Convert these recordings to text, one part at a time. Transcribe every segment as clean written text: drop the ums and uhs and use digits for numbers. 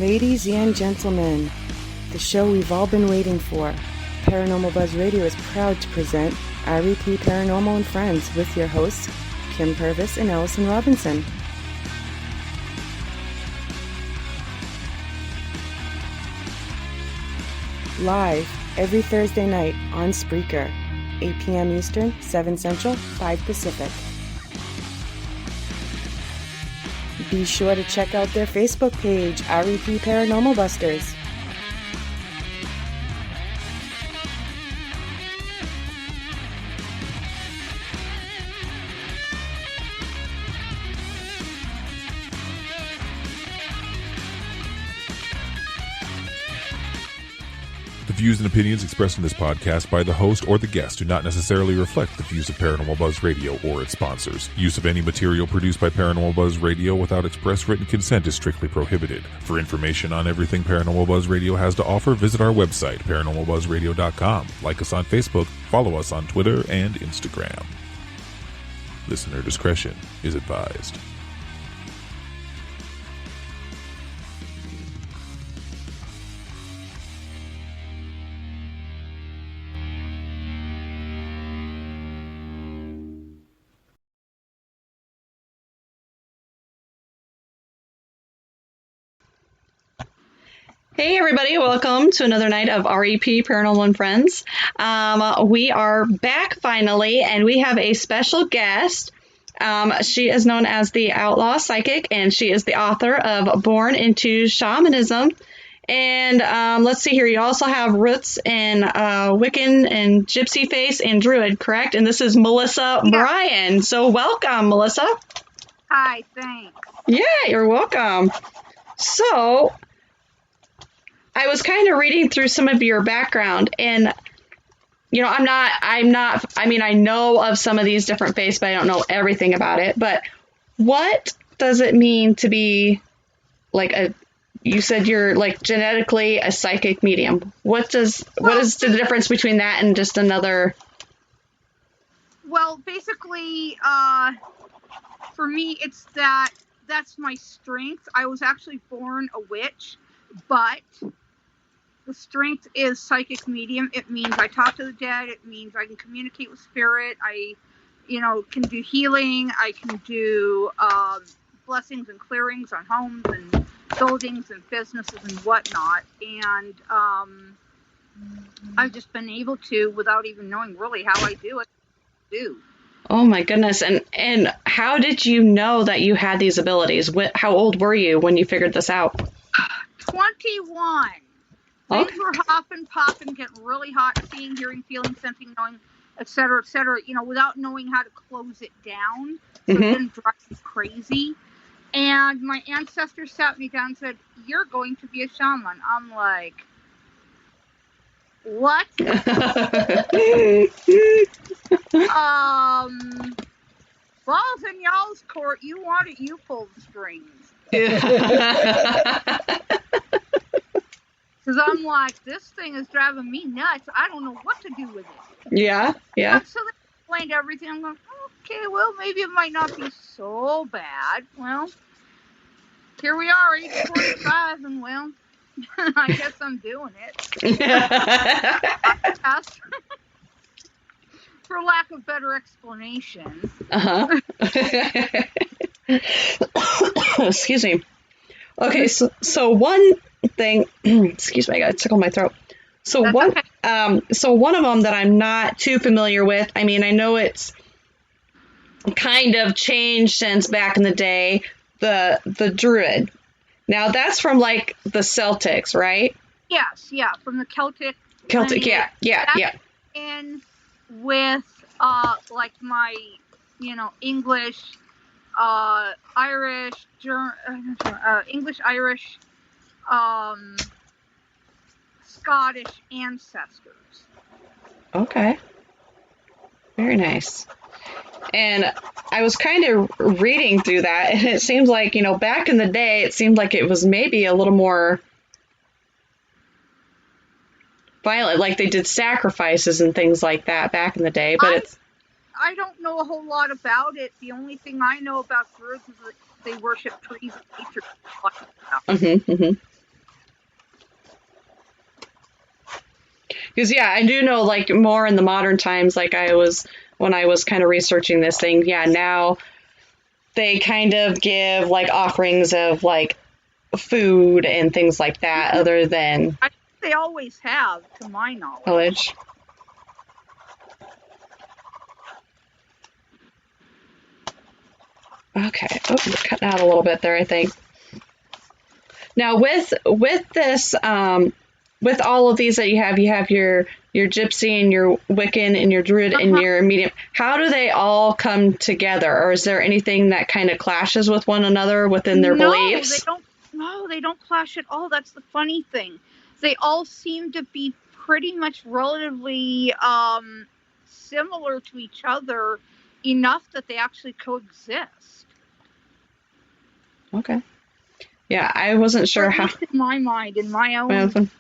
Ladies and gentlemen, the show we've all been waiting for, Paranormal Buzz Radio is proud to present REP Paranormal and Friends with your hosts, Kim Purvis and Allison Robinson. Live every Thursday night on Spreaker, 8 p.m. Eastern, 7 Central, 5 Pacific. Be sure to check out their Facebook page, REP Paranormal Busters. The views and opinions expressed in this podcast by the host or the guest do not necessarily reflect the views of Paranormal Buzz Radio or its sponsors. Use of any material produced by Paranormal Buzz Radio without express written consent is strictly prohibited. For information on everything Paranormal Buzz Radio has to offer, visit our website, paranormalbuzzradio.com. Like us on Facebook, follow us on Twitter and Instagram. Listener discretion is advised. Hey everybody, welcome to another night of REP Paranormal and Friends. We are back finally, and we have a special guest. She is known as the Outlaw Psychic, and she is the author of Born into Shamanism. And let's see here, you also have roots in Wiccan and Gypsy Face and Druid, correct? And this is Melissa Bryan. So welcome, Melissa. Hi, thanks. Yeah, you're welcome. So I was kind of reading through some of your background, and, you know, I know of some of these different faiths, but I don't know everything about it. But what does it mean to be you said you're like genetically a psychic medium? What is the difference between that and just another? Well, basically, for me, it's that's my strength. I was actually born a witch, but the strength is psychic medium. It means I talk to the dead. It means I can communicate with spirit. I, can do healing. I can do blessings and clearings on homes and buildings and businesses and whatnot. And I've just been able to, without even knowing really how I do it, Oh my goodness. And how did you know that you had these abilities? How old were you when you figured this out? 21. Things were hopping, popping, getting really hot, seeing, hearing, feeling, sensing, knowing, et cetera, without knowing how to close it down. So It didn't drive me crazy. And my ancestors sat me down and said, "You're going to be a shaman." I'm like, what? Balls in y'all's court. You want it, you pull the strings. Because I'm like, this thing is driving me nuts. I don't know what to do with it. Yeah. So they explained everything. I'm like, okay, well, maybe it might not be so bad. Well, here we are, age 45, and well, I guess I'm doing it. For lack of better explanation. Excuse me. Okay, so one thing, excuse me, I gotta tickle my throat. So one of them that I'm not too familiar with, I mean, I know it's kind of changed since back in the day, the Druid. Now that's from like the Celtics, right? Yes, yeah, from the Celtic, yeah. And with like my, English, Irish, English, Irish, Scottish ancestors. Okay. Very nice. And I was kind of reading through that, and it seems like, back in the day, it seemed like it was maybe a little more violent, like they did sacrifices and things like that back in the day, but I don't know a whole lot about it. The only thing I know about Druids is that they worship trees and nature. Because, yeah, I do know, like, more in the modern times, like when I was kind of researching this thing, yeah, now they kind of give, like, offerings of, like, food and things like that, other than I think they always have, to my knowledge. knowledge. Okay. Oh, you're cutting out a little bit there, I think. Now, with this, with all of these that you have your gypsy and your Wiccan and your druid and your medium. How do they all come together, or is there anything that kind of clashes with one another within their beliefs? No, they don't clash at all. That's the funny thing. They all seem to be pretty much relatively similar to each other enough that they actually coexist. Okay. Yeah, I wasn't sure how. In my mind, in my own.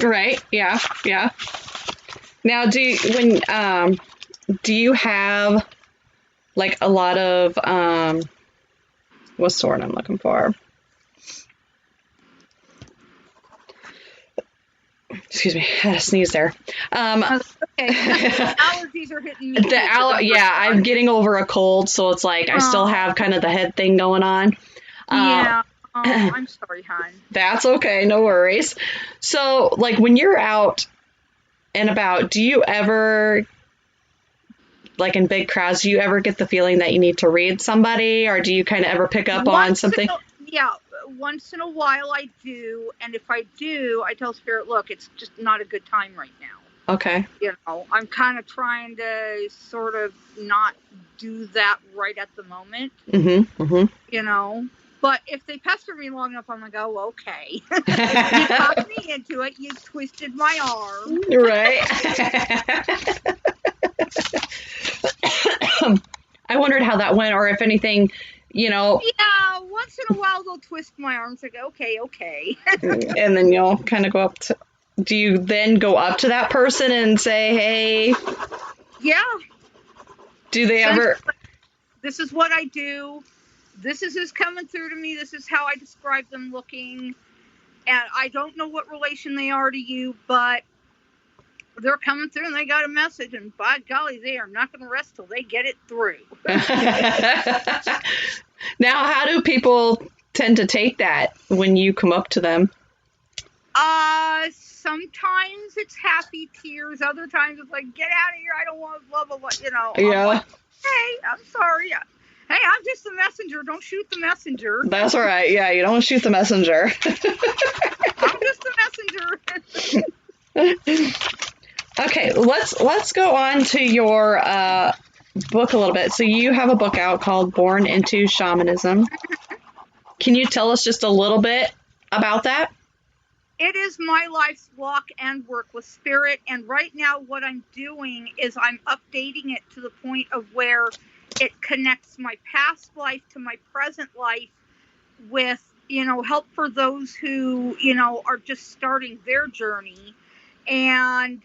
Right. Yeah. Yeah. Now, do you have like a lot of what's the word I'm looking for? Excuse me, I had a sneeze there. Okay. Allergies are hitting me. Yeah, I'm getting over a cold, so it's like I still have kind of the head thing going on. Yeah. Oh, I'm sorry, hon. That's okay, no worries. So, like, when you're out and about, do you ever, like in big crowds, do you ever get the feeling that you need to read somebody, or do you kind of ever pick up on something? Once in a while I do, and if I do, I tell Spirit, look, it's just not a good time right now. Okay. You know, I'm kind of trying to sort of not do that right at the moment. Mm-hmm. Mm-hmm. You know, but if they pester me long enough, I'm like, oh, okay. You talked me into it. You twisted my arm. Right. I wondered how that went, or if anything, you know. Yeah, once in a while they'll twist my arms. Like, okay. And then you'll kind of go up to. Do you then go up to that person and say, hey? Yeah. Do they ever? This is what I do. This is who's coming through to me. This is how I describe them looking. And I don't know what relation they are to you, but they're coming through and they got a message. And by golly, they are not going to rest till they get it through. Now, how do people tend to take that when you come up to them? Sometimes it's happy tears. Other times it's like, get out of here. I don't want blah, blah, blah. You know. Yeah. Like, hey, I'm sorry. Hey, I'm just the messenger. Don't shoot the messenger. That's all right. Yeah, you don't shoot the messenger. I'm just the messenger. Okay, let's go on to your book a little bit. So you have a book out called Born into Shamanism. Can you tell us just a little bit about that? It is my life's walk and work with spirit. And right now what I'm doing is I'm updating it to the point of where it connects my past life to my present life with, you know, help for those who, you know, are just starting their journey, and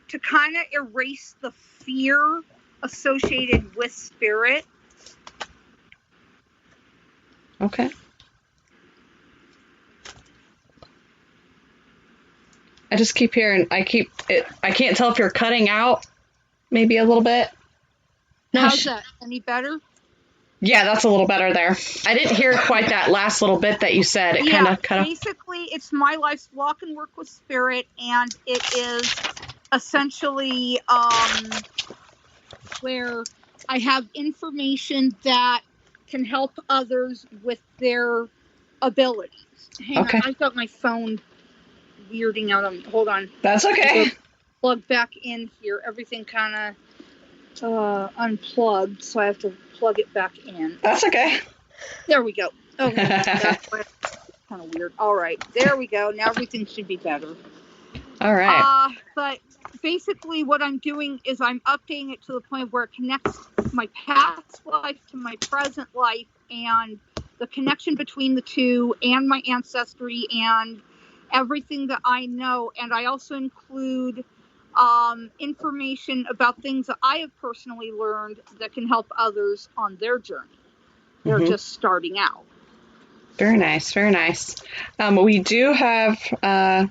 to kind of erase the fear associated with spirit. Okay. I just keep hearing, I can't tell if you're cutting out maybe a little bit. No, how's that? Any better? Yeah, that's a little better there. I didn't hear quite that last little bit that you said. It kind of cut off. Basically, it's my life's walk and work with spirit, and it is essentially where I have information that can help others with their abilities. Hang on, I've got my phone weirding out on me. Hold on. That's okay. Plug back in here. Everything kind of unplugged, so I have to plug it back in. That's okay. There we go. Okay, that's kind of weird. All right, there we go. Now everything should be better. All right. But basically what I'm doing is I'm updating it to the point where it connects my past life to my present life, and the connection between the two, and my ancestry, and everything that I know. And I also include information about things that I have personally learned that can help others on their journey. They're just starting out. Very nice. Very nice. We do have a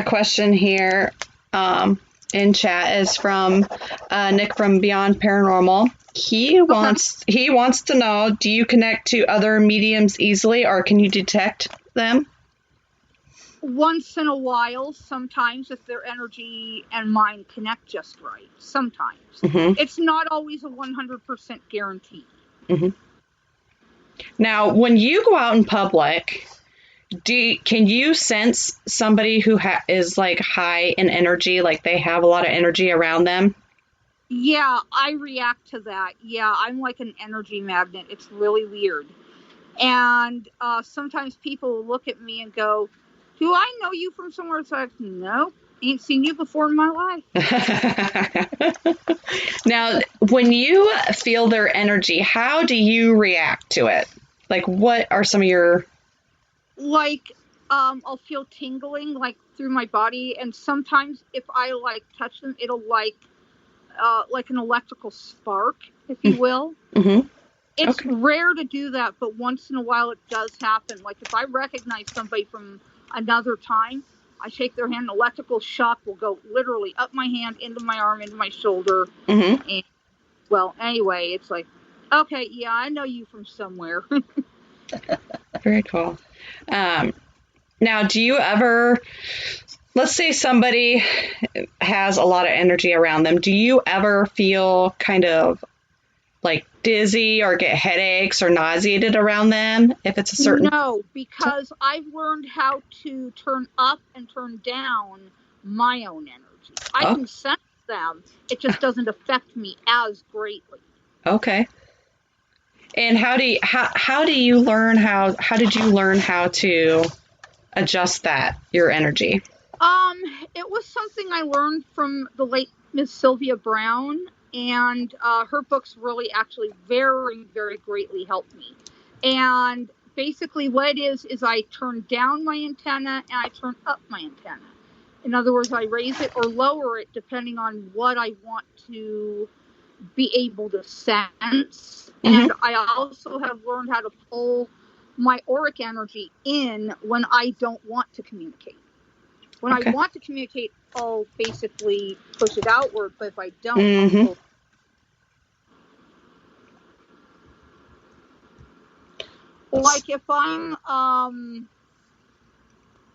question here in chat. Is from Nick from Beyond Paranormal. He wants to know, do you connect to other mediums easily, or can you detect them? Once in a while, sometimes, if their energy and mine connect just right. Sometimes. Mm-hmm. It's not always a 100% guarantee. Mm-hmm. Now, when you go out in public, can you sense somebody who is like high in energy, like they have a lot of energy around them? Yeah, I react to that. Yeah, I'm like an energy magnet. It's really weird. And sometimes people will look at me and go, do I know you from somewhere? It's like, nope, ain't seen you before in my life. Now, when you feel their energy, how do you react to it? Like, what are some of your... Like, I'll feel tingling, like, through my body. And sometimes if I, like, touch them, it'll, like an electrical spark, if you will. Mm-hmm. It's rare to do that, but once in a while it does happen. Like, if I recognize somebody from another time, I shake their hand, an electrical shock will go literally up my hand, into my arm, into my shoulder. Mm-hmm. And, well, anyway, it's like, okay, yeah, I know you from somewhere. Very cool. Now, do you ever, let's say somebody has a lot of energy around them, do you ever feel kind of like dizzy or get headaches or nauseated around them if it's a certain... No, because I've learned how to turn up and turn down my own energy. I can sense them. It just doesn't affect me as greatly. Okay. And how did you learn how to adjust your energy? It was something I learned from the late Miss Sylvia Brown. And her books really actually very, very greatly helped me. And basically what it is I turn down my antenna and I turn up my antenna. In other words, I raise it or lower it depending on what I want to be able to sense. Mm-hmm. And I also have learned how to pull my auric energy in when I don't want to communicate. When I want to communicate, I'll basically push it outward, but if I don't, mm-hmm. Like if I'm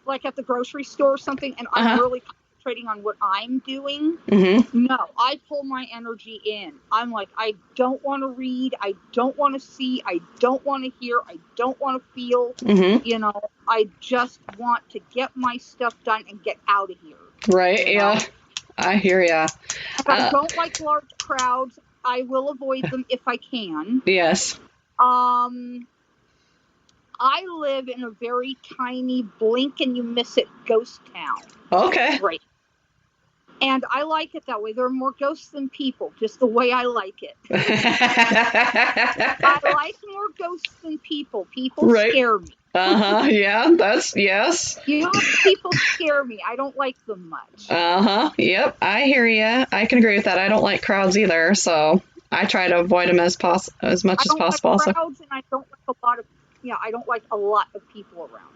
like at the grocery store or something and I'm really concentrating on what I'm doing, mm-hmm. No, I pull my energy in. I'm like, I don't want to read, I don't want to see, I don't want to hear, I don't want to feel, mm-hmm. You know, I just want to get my stuff done and get out of here. Right, yeah. I hear ya. I don't like large crowds. I will avoid them if I can. Yes. I live in a very tiny, blink and you miss it ghost town. Okay. Right. And I like it that way. There are more ghosts than people, just the way I like it. I like more ghosts than people. People scare me. Yeah, yes. You know, people scare me. I don't like them much. Yep, I hear ya. I can agree with that. I don't like crowds either, so I try to avoid them as much as possible. I don't like crowds, and I don't like I don't like a lot of people around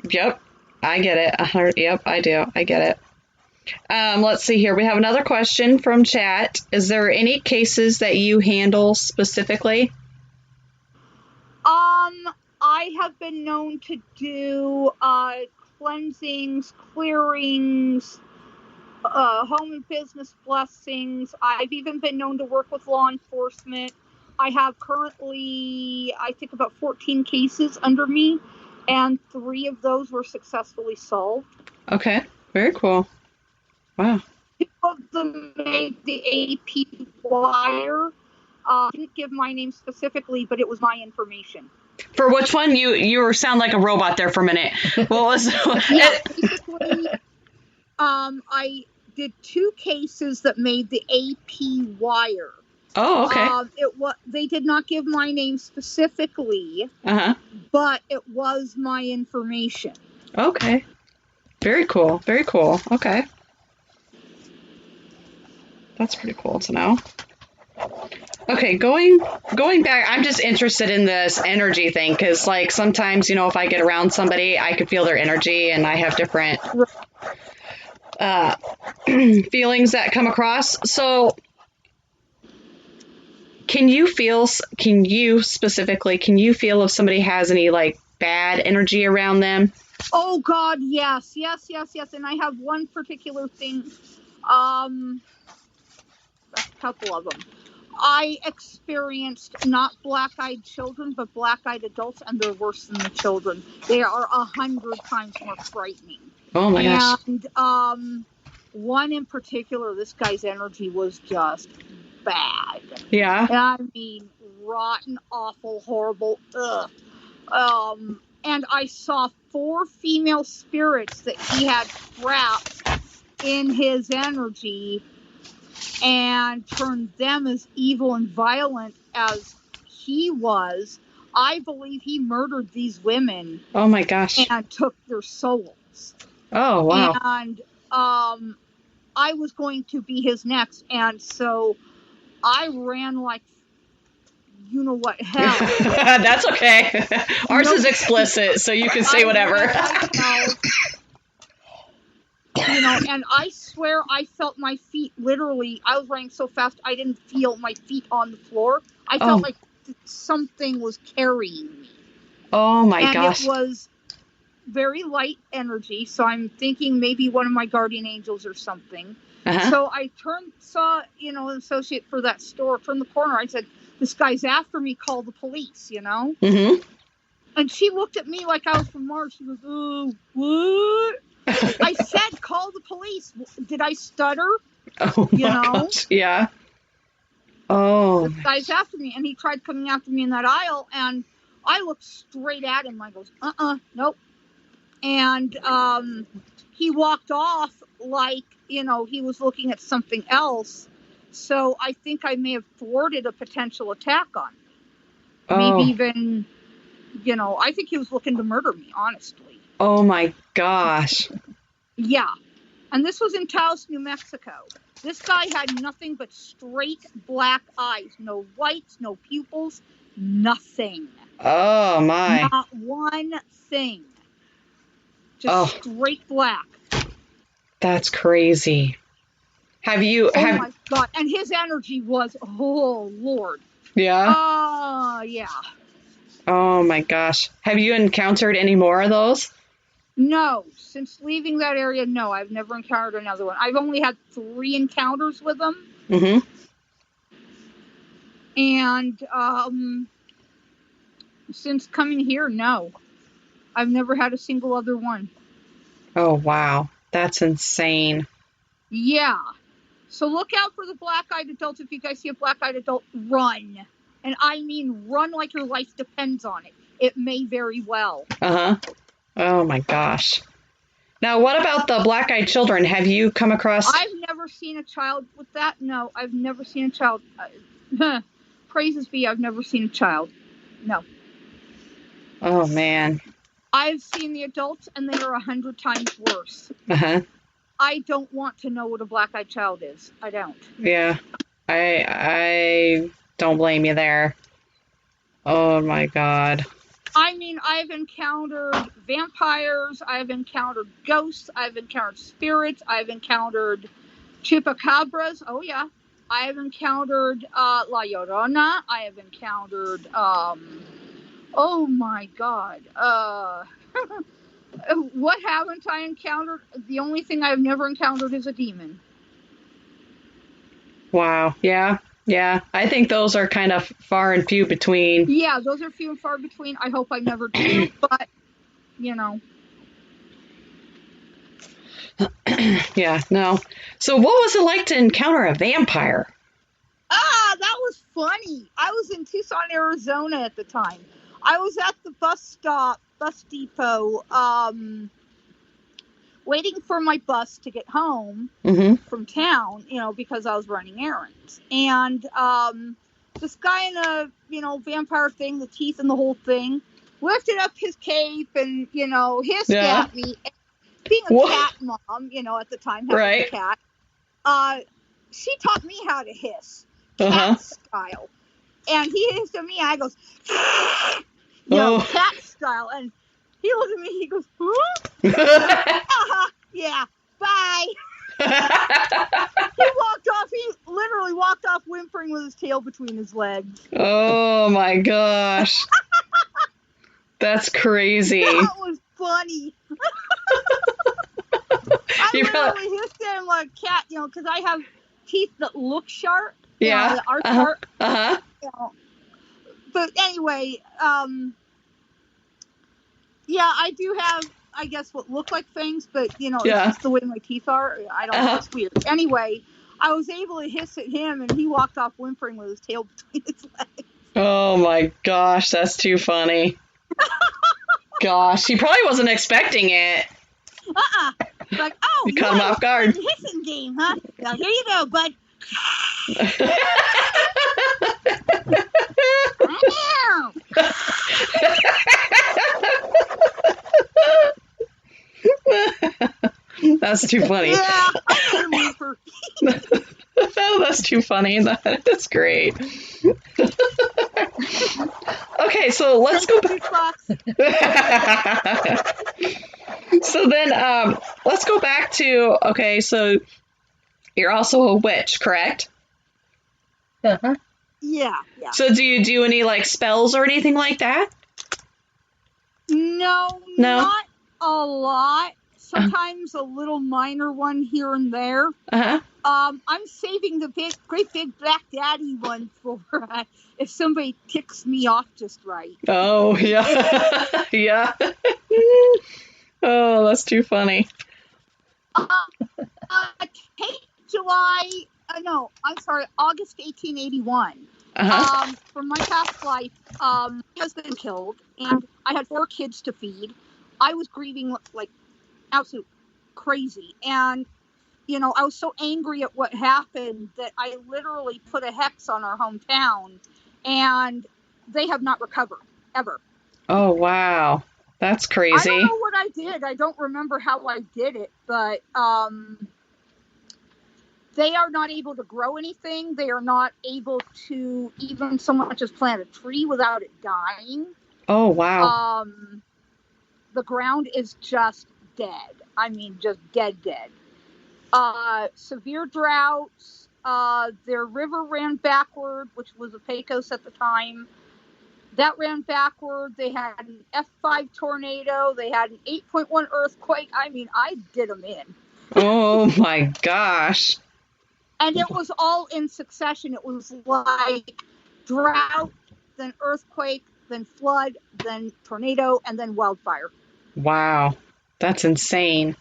me. Yep, I get it. Yep, I do. I get it. Let's see here. We have another question from chat. Is there any cases that you handle specifically? I have been known to do cleansings, clearings, home and business blessings. I've even been known to work with law enforcement. I have currently, I think, about 14 cases under me, and 3 of those were successfully solved. Okay, very cool. Wow. 2 of them made the AP wire. I didn't give my name specifically, but it was my information. For which one? You sound like a robot there for a minute. What was? Yeah, basically, I did 2 cases that made the AP wire. Oh, okay. They did not give my name specifically, but it was my information. Okay. Very cool. Very cool. Okay. That's pretty cool to know. Okay, going back, I'm just interested in this energy thing because, like, sometimes, if I get around somebody, I can feel their energy, and I have different feelings that come across. So, can you feel if somebody has any, like, bad energy around them? Oh God, yes. And I have one particular thing, a couple of them. I experienced not black-eyed children, but black-eyed adults, and they're worse than the children. They are 100 times more frightening. Oh my gosh. And one in particular, this guy's energy was just bad. Yeah. I mean, rotten, awful, horrible. Ugh. And I saw 4 female spirits that he had trapped in his energy and turned them as evil and violent as he was. I believe he murdered these women. Oh my gosh. And took their souls. Oh, wow. And I was going to be his next, and so I ran like you know what hell. That's okay. Ours is explicit, so you can say whatever. And I swear I felt my feet literally. I was running so fast I didn't feel my feet on the floor. I felt like something was carrying me. Oh my gosh. And it was very light energy, so I'm thinking maybe one of my guardian angels or something. Uh-huh. So I saw an associate for that store, turned the corner. I said, "This guy's after me, call the police," Mm-hmm. And she looked at me like I was from Mars. She goes, "Oh, what?" I said, "Call the police." Did I stutter? Oh my gosh. Yeah. Oh. This guy's after me, and he tried coming after me in that aisle, and I looked straight at him. I goes, nope. And he walked off like, he was looking at something else. So I think I may have thwarted a potential attack on me. Maybe even, I think he was looking to murder me, honestly. Oh my gosh. Yeah. And this was in Taos, New Mexico. This guy had nothing but straight black eyes. No whites, no pupils, nothing. Oh my. Not one thing. Just straight black. That's crazy. Oh my God. And his energy was, oh Lord. Yeah? Yeah. Oh my gosh. Have you encountered any more of those? No. Since leaving that area, no. I've never encountered another one. I've only had 3 encounters with them. Mm-hmm. And since coming here, no. I've never had a single other one. Oh, wow. That's insane. Yeah. So look out for the black-eyed adults. If you guys see a black-eyed adult, run. And I mean run like your life depends on it. It may very well. Uh-huh. Oh, my gosh. Now, what about the black-eyed children? Have you come across... I've never seen a child with that. No, I've never seen a child. Praises be, I've never seen a child. No. Oh, man. I've seen the adults, and they are 100 times worse. Uh-huh. I don't want to know what a black-eyed child is. I don't. Yeah. I don't blame you there. Oh, my God. I mean, I've encountered vampires. I've encountered ghosts. I've encountered spirits. I've encountered chupacabras. Oh, yeah. I have encountered La Llorona. I have encountered... oh, my God. What haven't I encountered? The only thing I've never encountered is a demon. Wow. Yeah. Yeah. I think those are kind of far and few between. Yeah, those are few and far between. I hope I never do, but, Yeah, no. So what was it like to encounter a vampire? That was funny. I was in Tucson, Arizona at the time. I was at the bus depot, waiting for my bus to get home from town, because I was running errands. And this guy in a, vampire thing, the teeth and the whole thing, lifted up his cape and, hissed at me. Being a cat mom, at the time, having a cat, she taught me how to hiss, cat style. And he hissed at me, and I goes, cat style. And he looked at me, he goes, huh? Yeah, bye. He walked off. He literally walked off whimpering with his tail between his legs. Oh my gosh. That's crazy. That was funny. I literally hissed at him like a cat, because I have teeth that look sharp. Yeah. That are sharp. Uh-huh. But anyway, yeah, I do have, I guess, what look like fangs, but, it's just the way my teeth are. I don't know. It's weird. Anyway, I was able to hiss at him, and he walked off whimpering with his tail between his legs. Oh, my gosh. That's too funny. Gosh, he probably wasn't expecting it. Like, you caught him off guard. Hissing game, huh? Now, here you go, bud. That's too funny. Yeah, I'm a whimper. Oh, that's too funny. That's great. Okay, so let's go back. So then, let's go back to, okay, so you're also a witch, correct? Yeah. So do you do any, like, spells or anything like that? No, not a lot. Sometimes a little minor one here and there. I'm saving the great big Black Daddy one for if somebody ticks me off just right. Oh, yeah. Yeah. Oh, that's too funny. August 1881. From my past life, my husband killed, and I had 4 kids to feed. I was grieving like absolute crazy, and I was so angry at what happened that I literally put a hex on our hometown, and they have not recovered ever. Oh, wow. That's crazy. I don't know what I did. I don't remember how I did it, but they are not able to grow anything. They are not able to even so much as plant a tree without it dying. Oh, wow. The ground is just dead. I mean, just dead. Severe droughts. Their river ran backward, which was a Pecos at the time. That ran backward. They had an F5 tornado. They had an 8.1 earthquake. I mean, I did them in. Oh, my gosh. And it was all in succession. It was like drought, then earthquake, then flood, then tornado, and then wildfire. Wow. That's insane.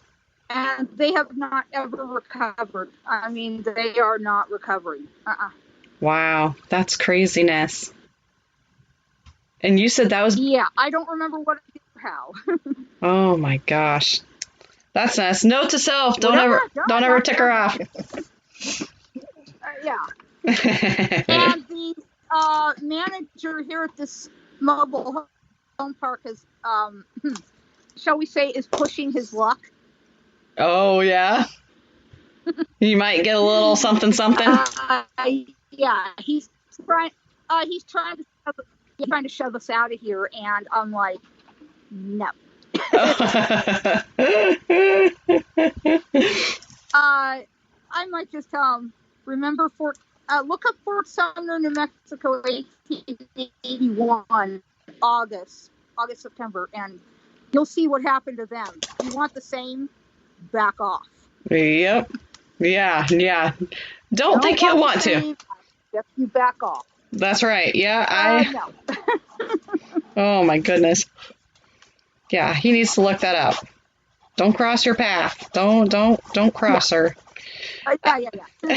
And they have not ever recovered. I mean, they are not recovering. Wow. That's craziness. And you said that was... Yeah, I don't remember what I did or how. Oh, my gosh. That's nice. Note to self, don't ever tick her off. Yeah. And the manager here at this mobile home park is, shall we say, is pushing his luck. Oh, yeah? You might get a little something. Yeah, he's trying to shove us out of here, and I'm like, no. I might just tell him, remember look up Fort Sumner, New Mexico, 1881, August, September, and you'll see what happened to them. You want the same, back off. Yep. Yeah. Don't think he'll want to. Just you back off. That's right. Yeah, no. Oh my goodness. Yeah, he needs to look that up. Don't cross your path. Don't cross her. Yeah. Only thing is,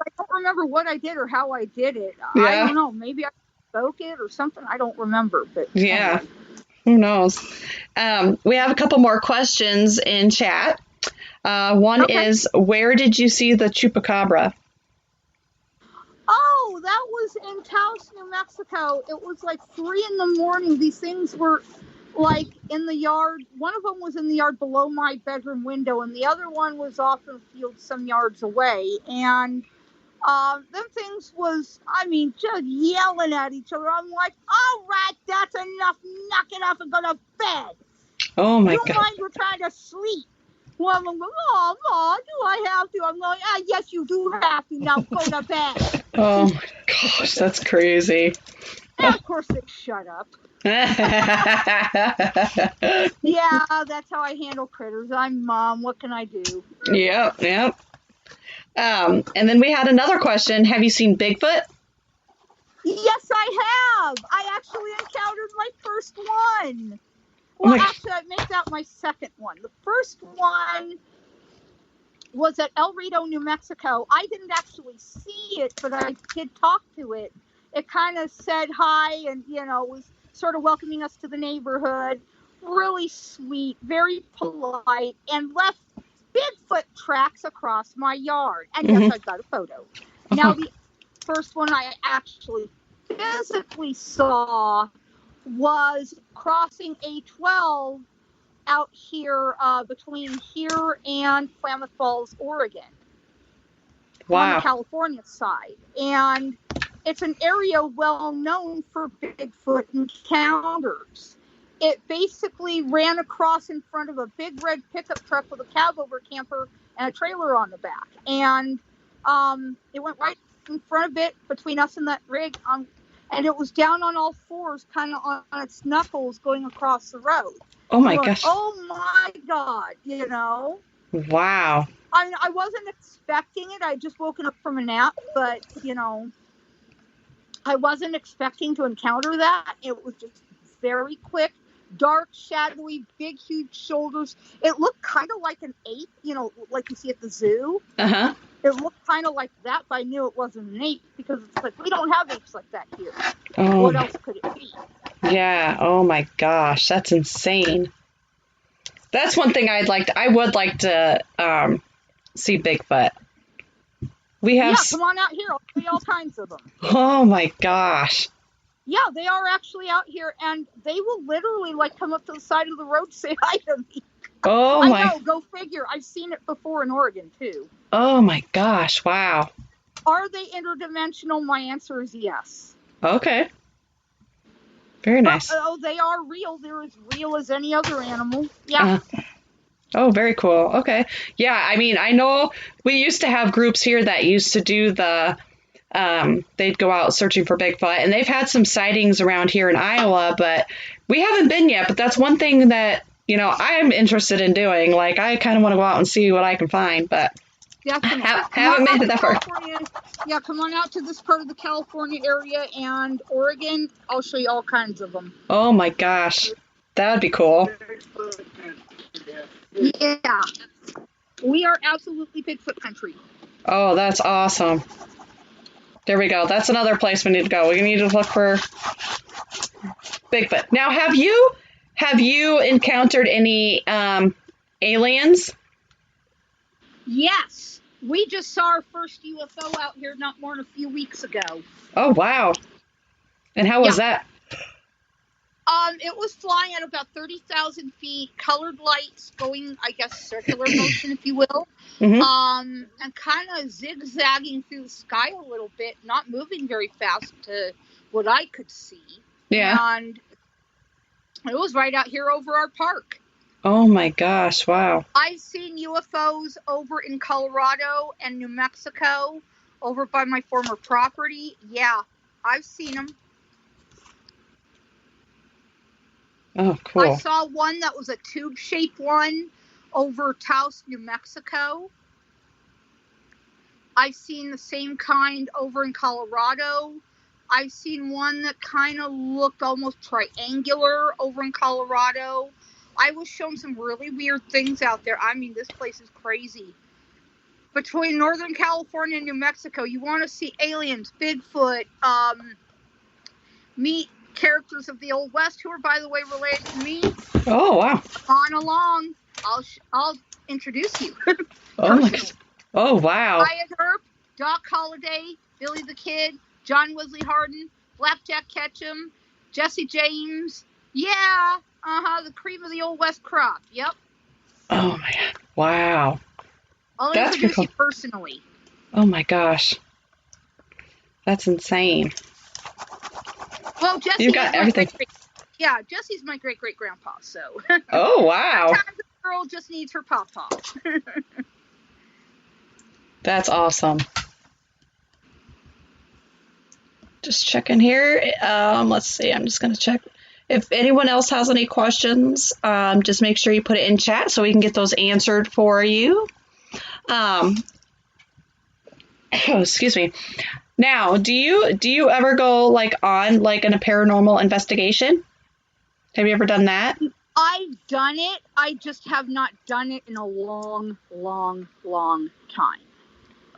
I don't remember what I did or how I did it. Yeah. I don't know. Maybe I spoke it or something. I don't remember. But yeah. Anyway. Who knows? We have a couple more questions in chat. One is, where did you see the chupacabra? Oh, that was in Taos, New Mexico. It was like 3 a.m. These things were like in the yard. One of them was in the yard below my bedroom window, and the other one was off in the field some yards away. And Them things was, I mean, just yelling at each other. I'm like, all right, that's enough. Knock it off and go to bed. Oh my You God. mind we're trying to sleep. Well, I'm going, oh, do I have to? I'm going, yes, you do have to. Now go to bed. Oh my gosh, that's crazy. And of course they shut up. Yeah, that's how I handle critters. I'm mom. What can I do? Yep. And then we had another question. Have you seen Bigfoot? Yes, I have. I actually encountered my first one. Oh my- Well, actually, I make that my second one. The first one was at El Rito, New Mexico. I didn't actually see it, but I did talk to it. It kind of said hi and, was sort of welcoming us to the neighborhood. Really sweet, very polite, and left Bigfoot tracks across my yard. And yes, I've got a photo. Now, the first one I actually physically saw was crossing A12 out here between here and Klamath Falls, Oregon. Wow. On the California side. And it's an area well known for Bigfoot encounters. It basically ran across in front of a big red pickup truck with a cab over camper and a trailer on the back. And it went right in front of it between us and that rig. And it was down on all fours, kind of on its knuckles going across the road. Oh my gosh. Oh my God, Wow. I mean, I wasn't expecting it. I had just woken up from a nap, but, I wasn't expecting to encounter that. It was just very quick, dark, shadowy, big, huge shoulders. It looked kind of like an ape, like you see at the zoo. Uh-huh. It looked kind of like that, but I knew it wasn't an ape because it's like, we don't have apes like that here. Oh. What else could it be? Yeah. Oh my gosh. That's insane. That's one thing I would like to see Bigfoot. We have. Yeah, come on out here. I'll show you all kinds of them. Oh my gosh. Yeah, they are actually out here, and they will literally come up to the side of the road, say hi to me. Oh my. I know, go figure. I've seen it before in Oregon too. Oh my gosh. Wow. Are they interdimensional? My answer is yes. Okay. Very nice. They are real. They're as real as any other animal. Yeah. Oh, very cool. Okay. Yeah, I mean, I know we used to have groups here that used to do they'd go out searching for Bigfoot, and they've had some sightings around here in Iowa, but we haven't been yet. But that's one thing that, I'm interested in doing. I kind of want to go out and see what I can find, but haven't made it that far. Yeah, come on out to this part of the California area and Oregon. I'll show you all kinds of them. Oh my gosh. That would be cool. Yeah. We are absolutely Bigfoot country. Oh, that's awesome. There we go. That's another place we need to go. We need to look for Bigfoot. Now, have you encountered any aliens? Yes. We just saw our first UFO out here not more than a few weeks ago. Oh, wow. And how was that? It was flying at about 30,000 feet, colored lights going, I guess, circular motion, if you will. Mm-hmm. And kind of zigzagging through the sky a little bit, not moving very fast to what I could see. Yeah. And it was right out here over our park. Oh my gosh, wow. I've seen UFOs over in Colorado and New Mexico, over by my former property. Yeah, I've seen them. Oh, cool. I saw one that was a tube-shaped one over Taos, New Mexico. I've seen the same kind over in Colorado. I've seen one that kind of looked almost triangular over in Colorado. I was shown some really weird things out there. I mean, this place is crazy. Between Northern California and New Mexico, you want to see aliens, Bigfoot, meet characters of the Old West, who are, by the way, related to me. Oh, wow. Come on along. I'll introduce you. Oh, my gosh. Oh, wow. Wyatt Earp, Doc Holliday, Billy the Kid, John Wesley Hardin, Blackjack Ketchum, Jesse James. Yeah, the cream of the Old West crop. Yep. Oh, my God. Wow. I'll That's introduce cool. you personally. Oh, my gosh. That's insane. Well, Jesse You've got everything. Jesse's my great-great-grandpa, so. Oh, wow. Sometimes the girl just needs her papa. That's awesome. Just checking here. Let's see. I'm just going to check. If anyone else has any questions, just make sure you put it in chat so we can get those answered for you. Excuse me. Now, do you ever go like on like in a paranormal investigation? Have you ever done that? I've done it. I just have not done it in a long, long, long time.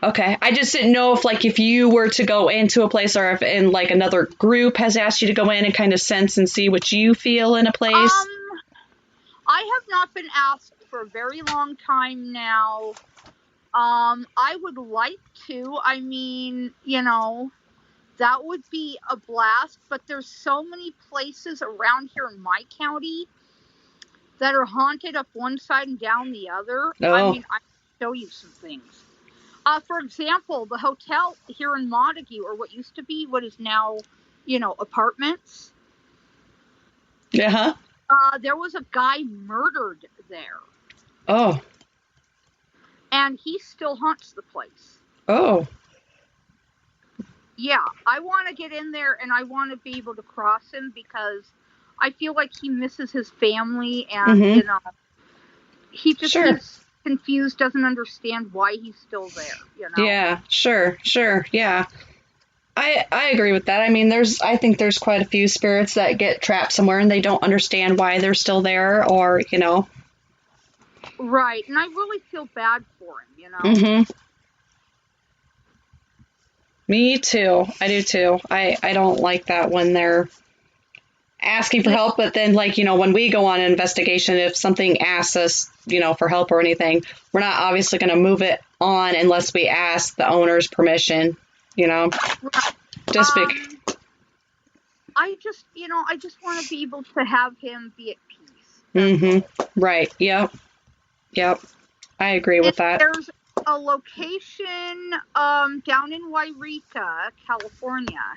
Okay. I just didn't know if you were to go into a place or if in like another group has asked you to go in and kind of sense and see what you feel in a place. I have not been asked for a very long time now. I would like to. I mean, that would be a blast, but there's so many places around here in my county that are haunted up one side and down the other. Oh. I mean, I can show you some things. For example, the hotel here in Montague, or what used to be, what is now, apartments. Yeah. There was a guy murdered there. Oh. And he still haunts the place. Oh. Yeah, I want to get in there and I want to be able to cross him because I feel like he misses his family and, he just is confused, doesn't understand why he's still there, Yeah, sure, yeah. I agree with that. I mean, I think there's quite a few spirits that get trapped somewhere and they don't understand why they're still there or, Right, and I really feel bad for him, Mm-hmm. Me too. I do too. I don't like that when they're asking for help, but then when we go on an investigation, if something asks us, for help or anything, we're not obviously going to move it on unless we ask the owner's permission, Right. Just I just want to be able to have him be at peace. Mm-hmm. Right. Yep. I agree with that. There's a location down in Wairika, California,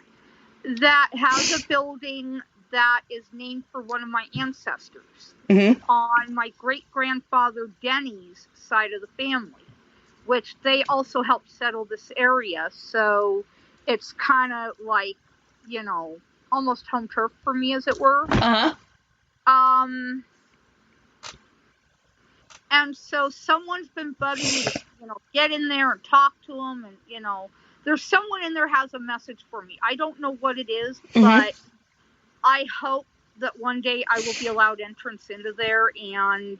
that has a building that is named for one of my ancestors on my great-grandfather Denny's side of the family, which they also helped settle this area. So it's kind of like, almost home turf for me, as it were. And so someone's been bugging me to, get in there and talk to them. And, there's someone in there has a message for me. I don't know what it is, but I hope that one day I will be allowed entrance into there and,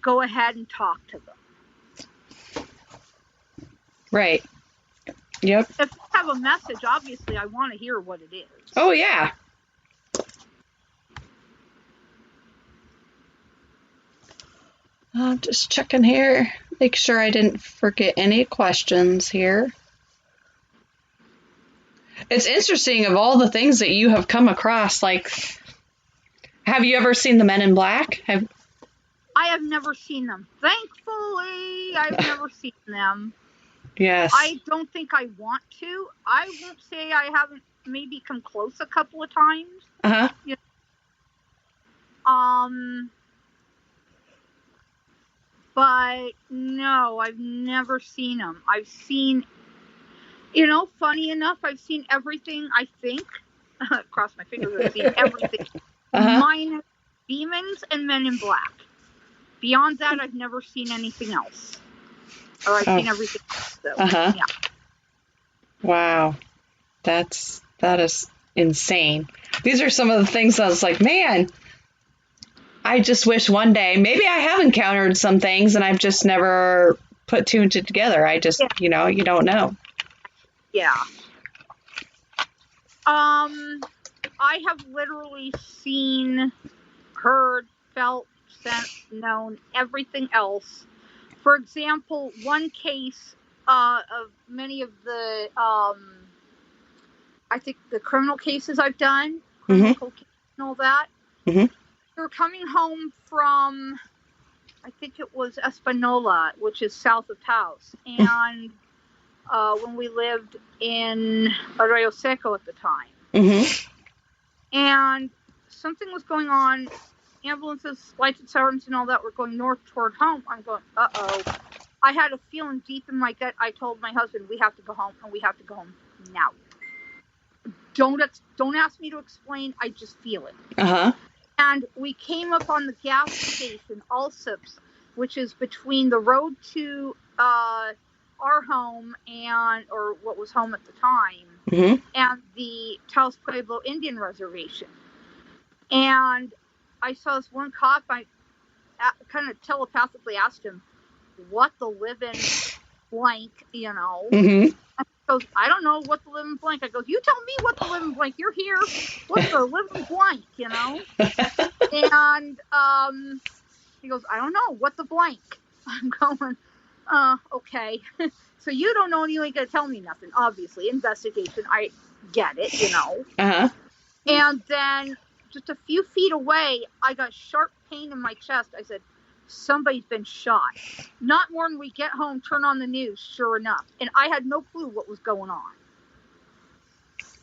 go ahead and talk to them. Right. Yep. If you have a message, obviously I want to hear what it is. Oh, yeah. I'm just checking here, make sure I didn't forget any questions here. It's interesting of all the things that you have come across, have you ever seen the Men in Black? I have never seen them. Thankfully, I've never seen them. Yes. I don't think I want to. I won't say I haven't maybe come close a couple of times. But no, I've never seen them. I've seen, funny enough, I've seen everything, I think. Cross my fingers, I've seen everything. Minus demons and Men in Black. Beyond that, I've never seen anything else. Or I've seen everything else, so, yeah. Wow. That is insane. These are some of the things I was like, man, I just wish one day, maybe I have encountered some things and I've just never put two and two together. I just, you don't know. Yeah. I have literally seen, heard, felt, sensed, known everything else. For example, one case of many of the, I think the criminal cases I've done, criminal cases and all that, we were coming home from, I think it was Espanola, which is south of Taos, and when we lived in Arroyo Seco at the time. Mm-hmm. And something was going on. Ambulances, lights and sirens and all that were going north toward home. I'm going, uh-oh. I had a feeling deep in my gut. I told my husband, we have to go home, and we have to go home now. Don't ask me to explain. I just feel it. Uh-huh. And we came up on the gas station, Allsips, which is between the road to our home or what was home at the time, Mm-hmm. and the Taos Pueblo Indian Reservation. And I saw this one cop. I kind of telepathically asked him, what the living blank, you know? Mm-hmm. He goes, I don't know what the living blank. I go, you tell me what the living blank. You're here. What's the living blank, you know? And he goes, I don't know. What the blank? I'm going, okay. So you don't know and you ain't going to tell me nothing. Obviously, investigation. I get it, you know. Uh-huh. And then just a few feet away, I got sharp pain in my chest. I said, somebody's been shot. Not more than we get home, turn on the news, sure enough. And I had no clue what was going on.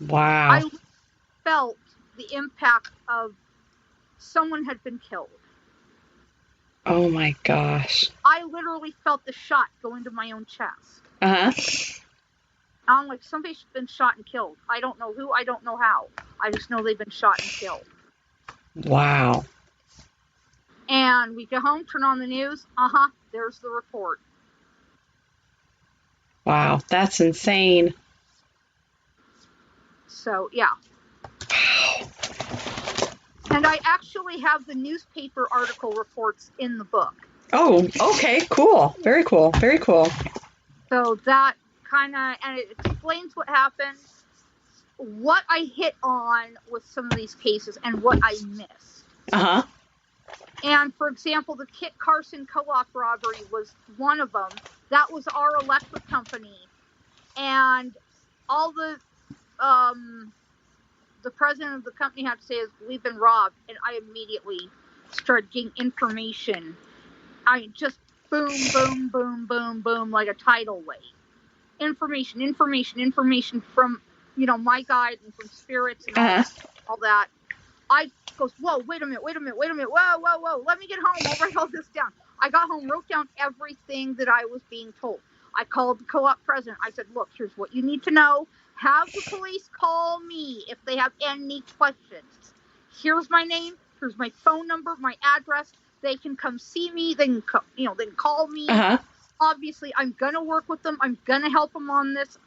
Wow. I felt the impact of someone had been killed. Oh my gosh. I literally felt the shot go into my own chest. Uh-huh. I'm like, somebody's been shot and killed. I don't know who, I don't know how. I just know they've been shot and killed. Wow. And we get home, turn on the news. There's the report. Wow, that's insane. So, yeah. And I actually have the newspaper article reports in the book. Oh, okay, cool. Very cool. Very cool. So that kind of, and it explains what happened, what I hit on with some of these cases, and what I missed. Uh-huh. And, for example, the Carson CoOp robbery was one of them. That was our electric company. And all the president of the company had to say is, we've been robbed. And I immediately started getting information. I just boom, boom, boom, boom, boom, like a tidal wave. Information from, my guide and from spirits and all that. I goes, whoa, wait a minute, whoa, let me get home, I'll write all this down. I got home, wrote down everything that I was being told. I called the co-op president. I said, look, here's what you need to know. Have the police call me if they have any questions. Here's my name, here's my phone number, my address. They can come see me, they can call me. Uh-huh. Obviously, I'm going to work with them. I'm going to help them on this.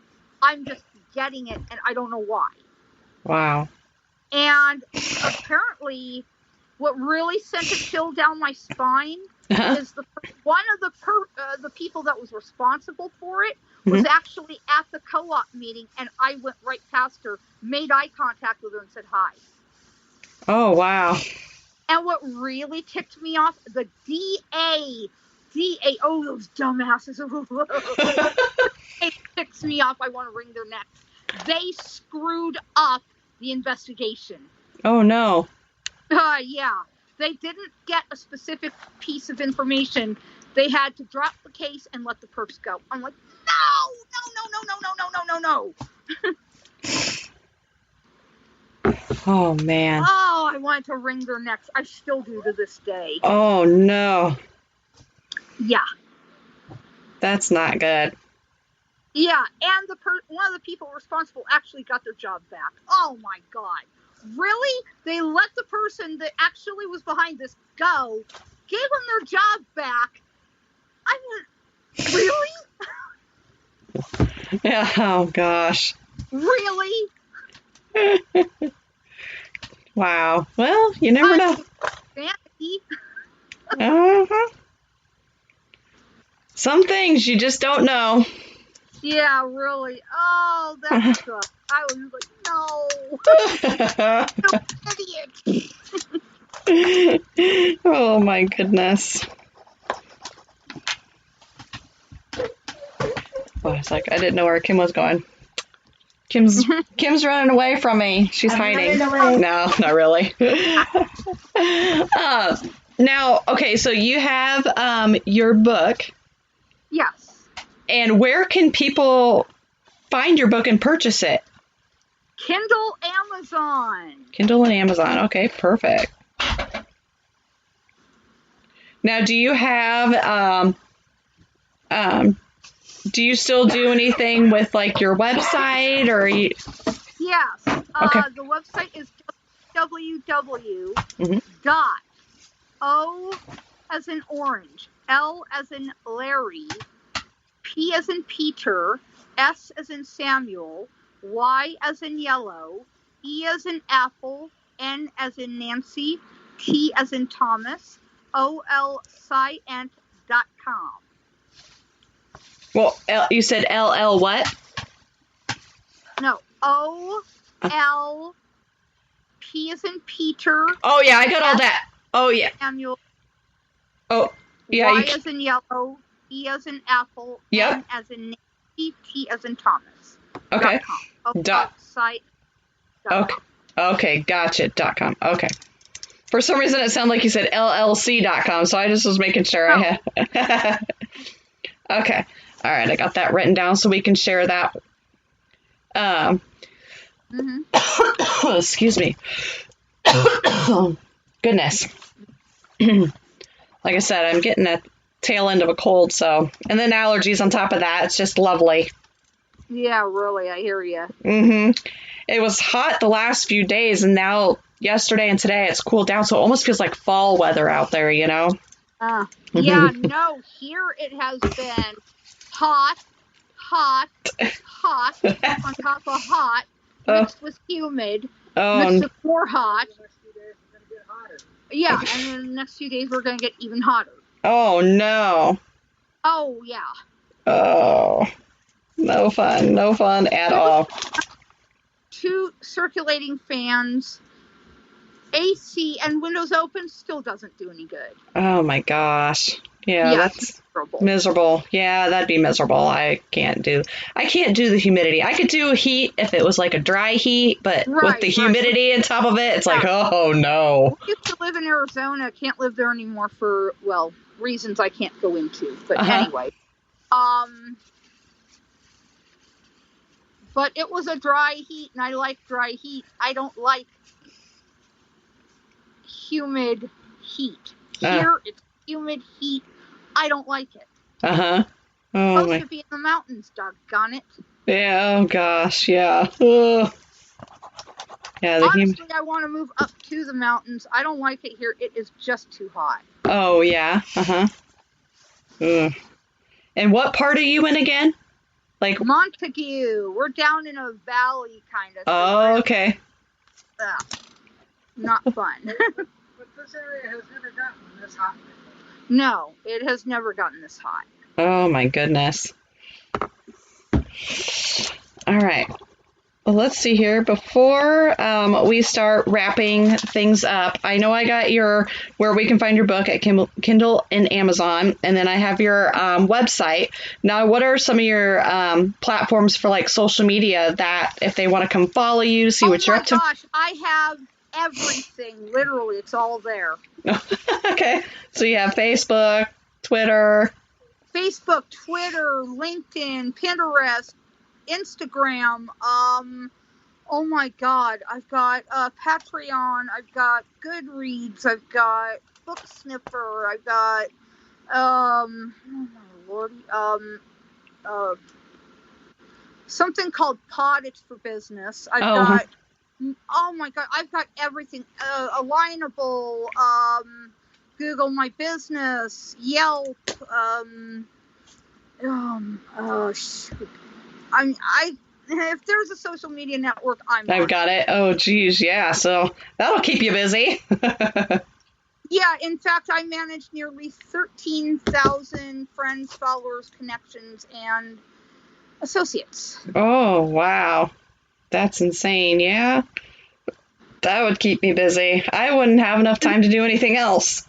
I'm just getting it, and I don't know why. Wow. And apparently, what really sent a chill down my spine is one of the people that was responsible for it was actually at the co-op meeting, and I went right past her, made eye contact with her, and said hi. Oh, wow. And what really ticked me off, the DA, oh, those dumbasses. It ticks me off. I want to wring their necks. They screwed up the investigation. Oh, no. Yeah. They didn't get a specific piece of information. They had to drop the case and let the perps go. I'm like, no. Oh, man. Oh, I wanted to wring their necks. I still do to this day. Oh, no. Yeah. That's not good. Yeah, and one of the people responsible actually got their job back. Oh, my God. Really? They let the person that actually was behind this go, gave them their job back. I mean, really? Yeah, oh, gosh. Really? Wow. Well, you never know. Vanity. Uh-huh. Some things you just don't know. Yeah, really. Oh, that sucks. I was like, no. Idiot. Oh, my goodness. Oh, it's like I didn't know where Kim was going. Kim's running away from me. She's hiding. No, not really. Now, okay, so you have your book. Yes. And where can people find your book and purchase it? Kindle, Amazon. Kindle and Amazon. Okay, perfect. Now, do you have, do you still do anything with like your website or you? Yes. Okay. The website is www. Mhm. dot O as in orange, L as in Larry, P as in Peter, S as in Samuel, Y as in yellow, E as in apple, N as in Nancy, T as in Thomas, olscient.com. Well, you said LL what? No, O-L, P as in Peter. Oh, yeah, I got all that. Oh, yeah. Samuel. Oh, yeah. Y as in yellow, E as in apple, Yep. N as in Nancy, T as in Thomas. Okay. Dot site. Okay. Okay, gotcha. .com. Okay. For some reason, it sounded like you said LLC.com, so I just was making sure I had. Okay. All right, I got that written down so we can share that. Excuse me. Goodness. Like I said, I'm getting a tail end of a cold, so, and then allergies on top of that. It's just lovely. Yeah, really, I hear you. It was hot the last few days, and now yesterday and today it's cooled down, so it almost feels like fall weather out there, you know? Yeah, no, here it has been hot, on top of hot, mixed with humid, mixed with more hot. Yeah, and then the next few days we're going to get even hotter. Oh, no. Oh, yeah. Oh, no fun at all. 2 circulating fans, AC, and windows open still doesn't do any good. Oh, my gosh. Yeah, that's miserable. Yeah, that'd be miserable. I can't do the humidity. I could do heat if it was like a dry heat, but with the humidity on top of it, it's like, oh no. I used to live in Arizona. Can't live there anymore for, well, reasons I can't go into. But anyway. But it was a dry heat, and I like dry heat. I don't like humid heat. Here, it's humid heat. I don't like it. Oh, Supposed to be in the mountains, doggone it. Yeah, oh gosh, yeah. Ugh. Yeah, honestly, I want to move up to the mountains. I don't like it here. It is just too hot. Oh, yeah. Ugh. And what part are you in again? Like Montague. We're down in a valley, kind of. Oh, okay. Not fun. But this area has never gotten this hot. No, it has never gotten this hot. Oh, my goodness. All right. Well, let's see here. Before we start wrapping things up, I know I got where we can find your book at Kindle and Amazon, and then I have your website. Now, what are some of your platforms for like social media that if they want to come follow you, see what you're up to? Oh my gosh, I have everything. Literally, it's all there. Okay. So you have Facebook, Twitter, LinkedIn, Pinterest, Instagram, oh my god, I've got Patreon, I've got Goodreads, I've got Book Sniffer, I've got oh my lordy, something called Pod, it's for business. I've got oh my god, I've got everything. Alignable, Google My Business, Yelp, if there's a social media network, I've got it. Oh, geez, yeah. So that'll keep you busy. Yeah, in fact, I manage nearly 13,000 friends, followers, connections, and associates. Oh, wow. That's insane, yeah. That would keep me busy. I wouldn't have enough time to do anything else.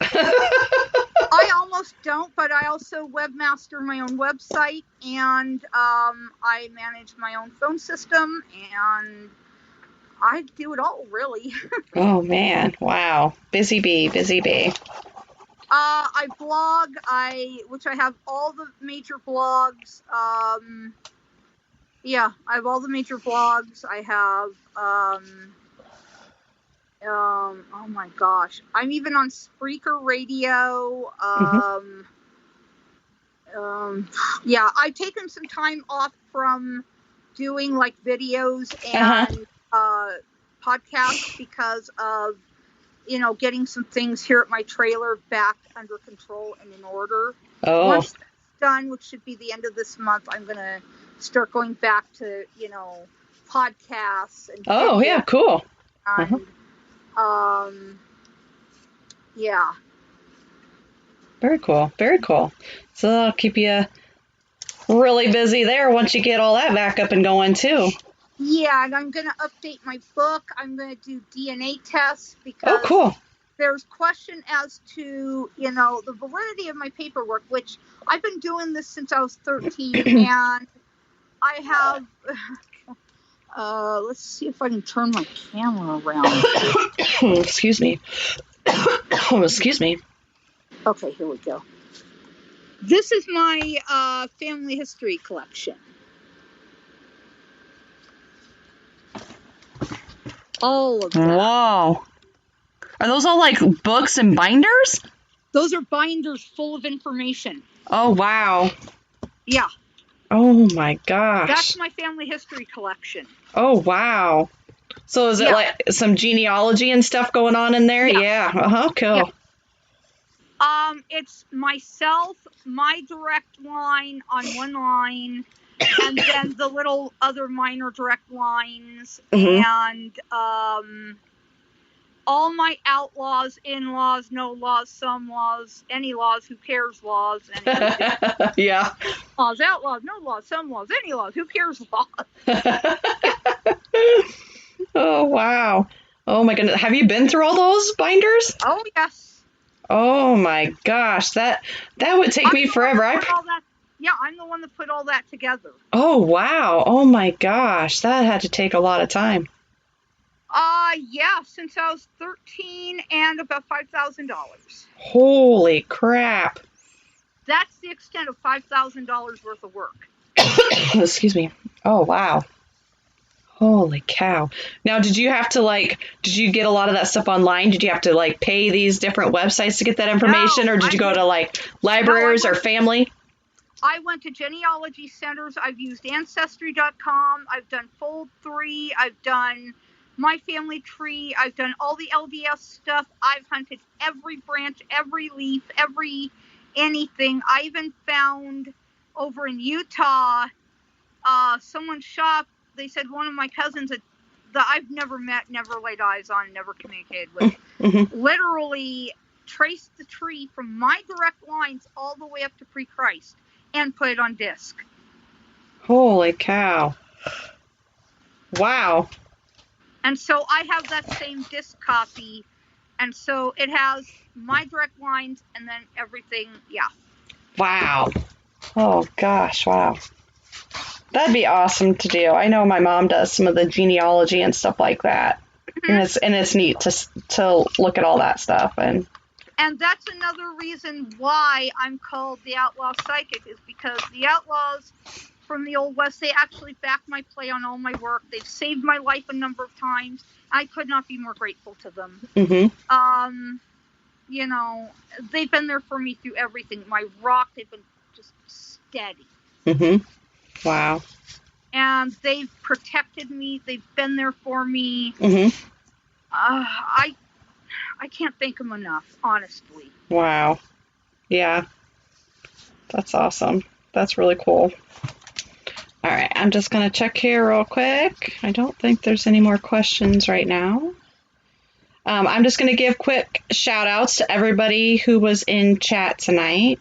I almost don't, but I also webmaster my own website, and I manage my own phone system, and I do it all, really. Oh, man. Wow. Busy bee, busy bee. I blog, which I have all the major blogs. Yeah, I have all the major blogs. I have, oh my gosh, I'm even on Spreaker Radio. Yeah, I've taken some time off from doing like videos and podcasts because of, getting some things here at my trailer back under control and in order. Once that's done, which should be the end of this month, I'm going to start going back to, podcasts and videos. Yeah, cool. And, yeah. Very cool. Very cool. So that'll keep you really busy there once you get all that back up and going too. Yeah, and I'm going to update my book. I'm going to do DNA tests because cool. There's question as to, the validity of my paperwork, which I've been doing this since I was 13, and I have, let's see if I can turn my camera around. Excuse me. Excuse me. Okay, here we go. This is my family history collection. All of that. Wow. Are those all like books and binders? Those are binders full of information. Oh, wow. Yeah. Oh, my gosh. That's my family history collection. Oh, wow. So is it like some genealogy and stuff going on in there? Yeah. Cool. Yeah. It's myself, my direct line on one line, and then the little other minor direct lines, and all my outlaws, in-laws, no laws, some laws, any laws, who cares laws, and everything. Yeah. Laws, outlaws, no laws, some laws, any laws, who cares laws. Oh, wow. Oh, my goodness. Have you been through all those binders? Oh, yes. Oh, my gosh. That would take me forever. Yeah, I'm the one that put all that together. Oh, wow. Oh, my gosh. That had to take a lot of time. Yeah, since I was 13 and about $5,000. Holy crap. That's the extent of $5,000 worth of work. Excuse me. Oh, wow. Holy cow. Now, did you have to did you get a lot of that stuff online? Did you have to pay these different websites to get that information? Or did you go to libraries or family? I went to genealogy centers. I've used Ancestry.com. I've done Fold3. I've done My Family Tree. I've done all the LDS stuff. I've hunted every branch, every leaf, anything. I even found over in Utah, someone's shop. They said one of my cousins that I've never met, never laid eyes on, never communicated with, literally traced the tree from my direct lines all the way up to pre-Christ and put it on disc. Holy cow. Wow. And so I have that same disc copy, and so it has my direct lines and then everything, Wow. Oh, gosh, wow. That'd be awesome to do. I know my mom does some of the genealogy and stuff like that. And it's neat to look at all that stuff. And that's another reason why I'm called the Outlaw Psychic, is because the Outlaws from the Old West, they actually back my play on all my work. They've saved my life a number of times. I could not be more grateful to them. They've been there for me through everything. My rock, they've been just steady. Wow. And they've protected me. They've been there for me. I can't thank them enough, honestly. Wow. Yeah. That's awesome. That's really cool. All right. I'm just going to check here real quick. I don't think there's any more questions right now. I'm just going to give quick shout outs to everybody who was in chat tonight.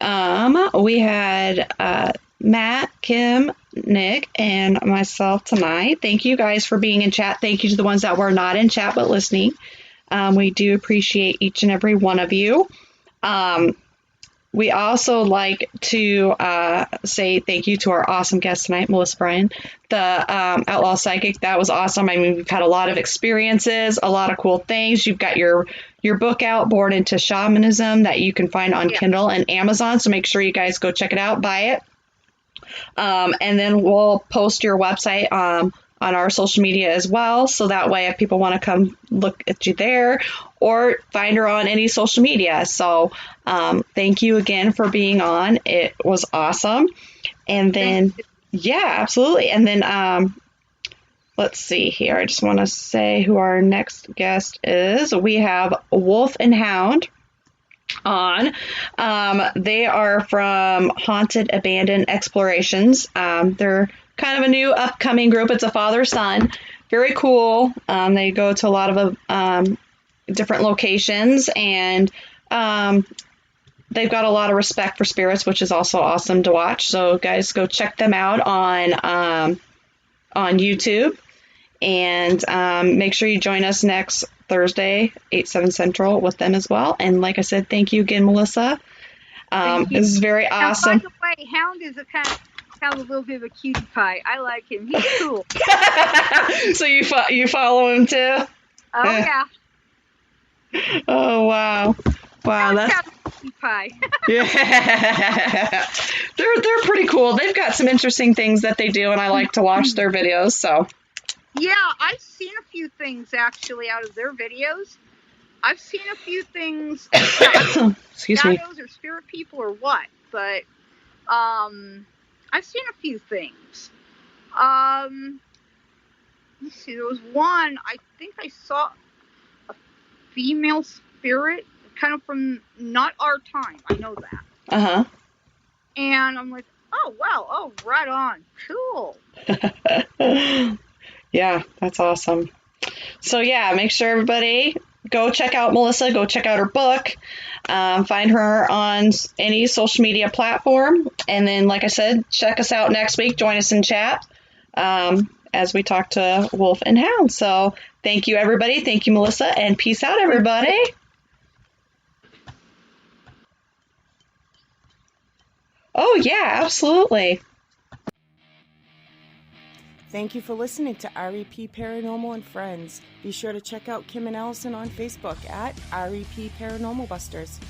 We had Matt, Kim, Nick, and myself tonight. Thank you guys for being in chat. Thank you to the ones that were not in chat but listening. We do appreciate each and every one of you. We also like to say thank you to our awesome guest tonight, Melissa Bryan, the Outlaw Psychic. That was awesome. I mean, we've had a lot of experiences, a lot of cool things. You've got your your book out, Born into Shamanism, that you can find on Kindle and Amazon. So make sure you guys go check it out, buy it. And then we'll post your website on our social media as well. So that way, if people want to come look at you there or find her on any social media. So thank you again for being on. It was awesome. And then, yeah, absolutely. And then let's see here. I just want to say who our next guest is. We have Wolf and Hound on. They are from Haunted Abandoned Explorations. They're kind of a new upcoming group. It's a father-son. Very cool. They go to a lot of different locations, and they've got a lot of respect for spirits, which is also awesome to watch. So guys, go check them out on YouTube, and make sure you join us next Thursday, 8/7 Central, with them as well. And like I said, thank you again, Melissa. This is very awesome. By the way, Hound is a kind of a little bit of a cutie pie. I like him. He's cool. So you follow him too? Oh yeah. Oh wow. Wow, that's kind of a cutie pie. Yeah. They're pretty cool. They've got some interesting things that they do, and I like to watch their videos. So. Yeah, I've seen a few things actually out of their videos. I've seen a few things. Excuse me. Shadows or spirit people or what, but I've seen a few things. Let's see. There was one. I think I saw a female spirit, kind of from not our time. I know that. Uh-huh. And I'm like, oh wow, oh right on, cool. Yeah, that's awesome. So yeah, make sure everybody go check out Melissa, go check out her book, find her on any social media platform. And then, like I said, check us out next week. Join us in chat as we talk to Wolf and Hound. So thank you, everybody. Thank you, Melissa, and peace out, everybody. Oh, yeah, absolutely. Thank you for listening to REP Paranormal and Friends. Be sure to check out Kim and Allison on Facebook at REP Paranormal Busters.